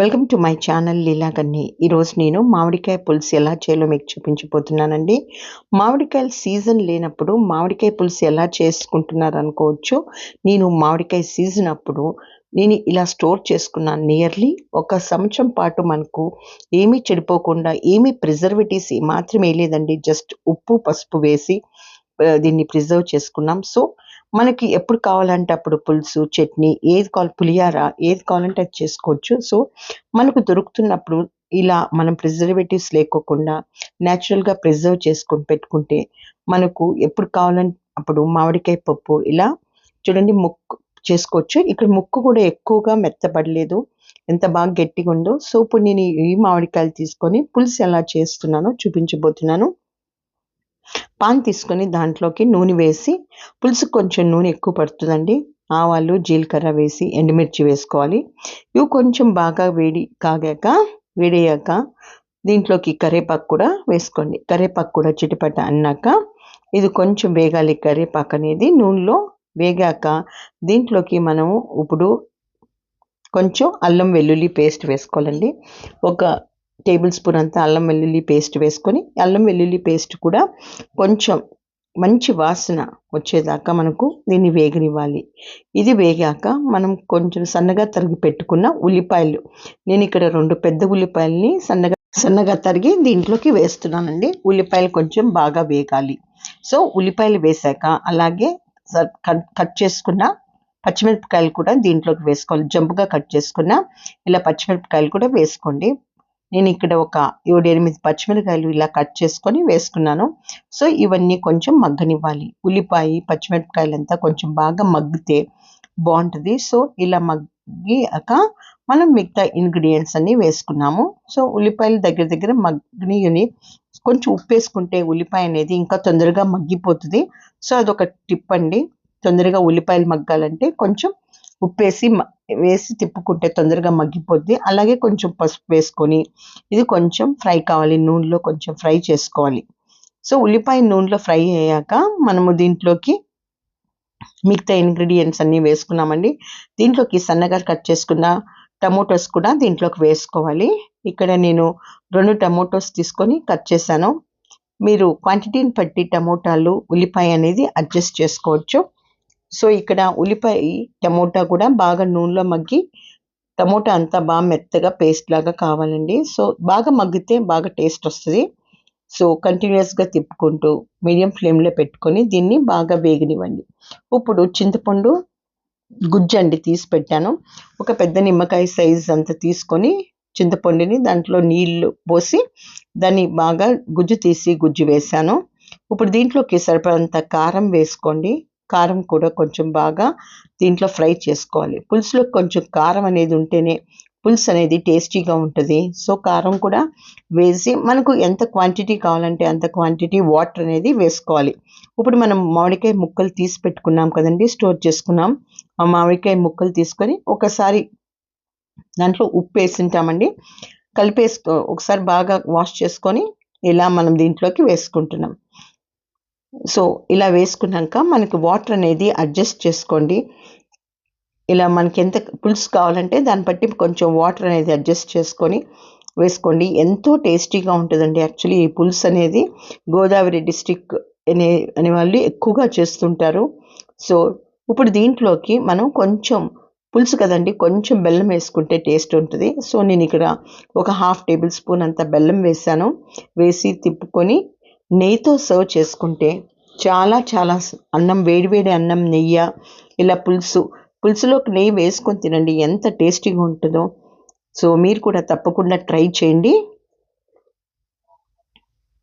Welcome to my channel లీలా గన్ని. ఈరోజు నేను మామిడికాయ పులుసు ఎలా చేయాలో మీకు చూపించబోతున్నానండి. మామిడికాయల సీజన్ లేనప్పుడు మామిడికాయ పులుసు ఎలా చేసుకుంటున్నారు అనుకోవచ్చు. నేను మామిడికాయ సీజన్ అప్పుడు నేను ఇలా స్టోర్ చేసుకున్నాను. నియర్లీ ఒక సంవత్సరం పాటు మనకు ఏమీ చెడిపోకుండా, ఏమీ ప్రిజర్వేటివ్స్ మాత్రం వేయలేదండి. జస్ట్ ఉప్పు, పసుపు వేసి దీన్ని ప్రిజర్వ్ చేసుకున్నాం. సో మనకి ఎప్పుడు కావాలంటే అప్పుడు పులుసు, చట్నీ ఏది కావాలి, పులిహార ఏది కావాలంటే అది చేసుకోవచ్చు. సో మనకు దొరుకుతున్నప్పుడు ఇలా మనం ప్రిజర్వేటివ్స్ లేకోకుండా న్యాచురల్గా ప్రిజర్వ్ చేసుకొని పెట్టుకుంటే మనకు ఎప్పుడు కావాలంటే అప్పుడు మామిడికాయ పప్పు ఇలా చూడండి ముక్కు చేసుకోవచ్చు. ఇక్కడ ముక్కు కూడా ఎక్కువగా మెత్తబడలేదు, ఎంత బాగా గట్టిగా ఉందో. సో ఇప్పుడు నేను ఈ మామిడికాయలు తీసుకొని పులుసు ఎలా చేస్తున్నానో చూపించబోతున్నాను. పాన్ తీసుకొని దాంట్లోకి నూనె వేసి, పులుసు కొంచెం నూనె ఎక్కువ పడుతుందండి. ఆవాలు, జీలకర్ర వేసి ఎండుమిర్చి వేసుకోవాలి. ఇవి కొంచెం బాగా వేడయ్యాక దీంట్లోకి కరివేపాకు కూడా వేసుకోండి. కరివేపాకు కూడా చిటిపట అన్నాక ఇది కొంచెం వేగాలి. కరివేపాకు అనేది నూనెలో వేగాక దీంట్లోకి మనము ఇప్పుడు కొంచెం అల్లం వెల్లుల్లి పేస్ట్ వేసుకోవాలండి. ఒక టేబుల్ స్పూన్ అంతా అల్లం వెల్లుల్లి పేస్ట్ వేసుకొని, అల్లం వెల్లుల్లి పేస్ట్ కూడా కొంచెం మంచి వాసన వచ్చేదాకా మనకు దీన్ని వేగనివ్వాలి. ఇది వేగాక మనం కొంచెం సన్నగా తరిగి పెట్టుకున్న ఉల్లిపాయలు, నేను ఇక్కడ 2 పెద్ద ఉల్లిపాయలని సన్నగా తరిగి దీంట్లోకి వేస్తున్నానండి. ఉల్లిపాయలు కొంచెం బాగా వేగాలి. సో ఉల్లిపాయలు వేసాక అలాగే కట్ చేసుకున్న పచ్చిమిరపకాయలు కూడా దీంట్లోకి వేసుకోవాలి. జంపుగా కట్ చేసుకున్న ఇలా పచ్చిమిరపకాయలు కూడా వేసుకోండి. నేను ఇక్కడ ఒక 7-8 పచ్చిమిరపకాయలు ఇలా కట్ చేసుకొని వేసుకున్నాను. సో ఇవన్నీ కొంచెం మగ్గనివ్వాలి. ఉల్లిపాయ, పచ్చిమిరపకాయలంతా కొంచెం బాగా మగ్గితే బాగుంటుంది. సో ఇలా మగ్గాక మనం మిగతా ఇంగ్రీడియంట్స్ అన్నీ వేసుకున్నాము. సో ఉల్లిపాయలు దగ్గర మగ్గిని కొంచెం ఉప్పు వేసుకుంటే ఉల్లిపాయ అనేది ఇంకా తొందరగా మగ్గిపోతుంది. సో అదొక టిప్ అండి. తొందరగా ఉల్లిపాయలు మగ్గాలంటే కొంచెం ఉప్పు వేసి తిప్పుకుంటే తొందరగా మగ్గిపోద్ది. అలాగే కొంచెం పసుపు వేసుకొని ఇది కొంచెం ఫ్రై కావాలి, నూనెలో కొంచెం ఫ్రై చేసుకోవాలి. సో ఉల్లిపాయ నూనెలో ఫ్రై అయ్యాక మనము దీంట్లోకి మిగతా ఇంగ్రీడియంట్స్ అన్నీ వేసుకున్నామండి. దీంట్లోకి సన్నగా కట్ చేసుకున్న టమోటోస్ కూడా దీంట్లోకి వేసుకోవాలి. ఇక్కడ నేను 2 టమోటోస్ తీసుకొని కట్ చేశాను. మీరు క్వాంటిటీని బట్టి టమోటాలు, ఉల్లిపాయ అనేది అడ్జస్ట్ చేసుకోవచ్చు. సో ఇక్కడ ఉల్లిపాయ, టమోటా కూడా బాగా నూనెలో మగ్గి టమోటా అంతా బాగా మెత్తగా పేస్ట్ లాగా కావాలండి. సో బాగా మగ్గితే బాగా టేస్ట్ వస్తుంది. సో కంటిన్యూస్గా తిప్పుకుంటూ మీడియం ఫ్లేమ్లో పెట్టుకొని దీన్ని బాగా వేగనివ్వండి. ఇప్పుడు చింతపండు గుజ్జండి తీసి పెట్టాను. ఒక పెద్ద నిమ్మకాయ సైజ్ అంతా తీసుకొని చింతపండుని దాంట్లో నీళ్లు పోసి దాన్ని బాగా గుజ్జు వేశాను. ఇప్పుడు దీంట్లోకి సరిపడంత కారం వేసుకోండి. కారం కూడా కొంచెం బాగా దీంట్లో ఫ్రై చేసుకోవాలి. పులుసులో కొంచెం కారం అనేది ఉంటేనే పులుసు అనేది టేస్టీగా ఉంటుంది. సో కారం కూడా వేసి మనకు ఎంత క్వాంటిటీ కావాలంటే అంత క్వాంటిటీ వాటర్ అనేది వేసుకోవాలి. ఇప్పుడు మనం మామిడికాయ ముక్కలు తీసి పెట్టుకున్నాం కదండి, స్టోర్ చేసుకున్నాం. ఆ మామిడికాయ ముక్కలు తీసుకొని ఒకసారి దాంట్లో ఉప్పు వేసింటామండి, ఒకసారి బాగా వాష్ చేసుకొని ఇలా మనం దీంట్లోకి వేసుకుంటున్నాం. సో ఇలా వేసుకున్నాక మనకి వాటర్ అనేది అడ్జస్ట్ చేసుకోండి. ఇలా మనకి ఎంత పులుసు కావాలంటే దాన్ని బట్టి కొంచెం వాటర్ అనేది అడ్జస్ట్ చేసుకొని వేసుకోండి. ఎంతో టేస్టీగా ఉంటుందండి. యాక్చువల్లీ ఈ పులుసు అనేది గోదావరి డిస్ట్రిక్ట్ అనే వాళ్ళు ఎక్కువగా చేస్తుంటారు. సో ఇప్పుడు దీంట్లోకి మనం కొంచెం పులుసు కదండి, కొంచెం బెల్లం వేసుకుంటే టేస్ట్ ఉంటుంది. సో నేను ఇక్కడ ఒక 1/2 టేబుల్ స్పూన్ అంత బెల్లం వేసి తిప్పుకొని నెయ్యితో సర్వ్ చేసుకుంటే చాలా అన్నం, వేడివేడి అన్నం, నెయ్యి, ఇలా పులుసులోకి నెయ్యి వేసుకొని తినండి, ఎంత టేస్టీగా ఉంటుందో. సో మీరు కూడా తప్పకుండా ట్రై చేయండి.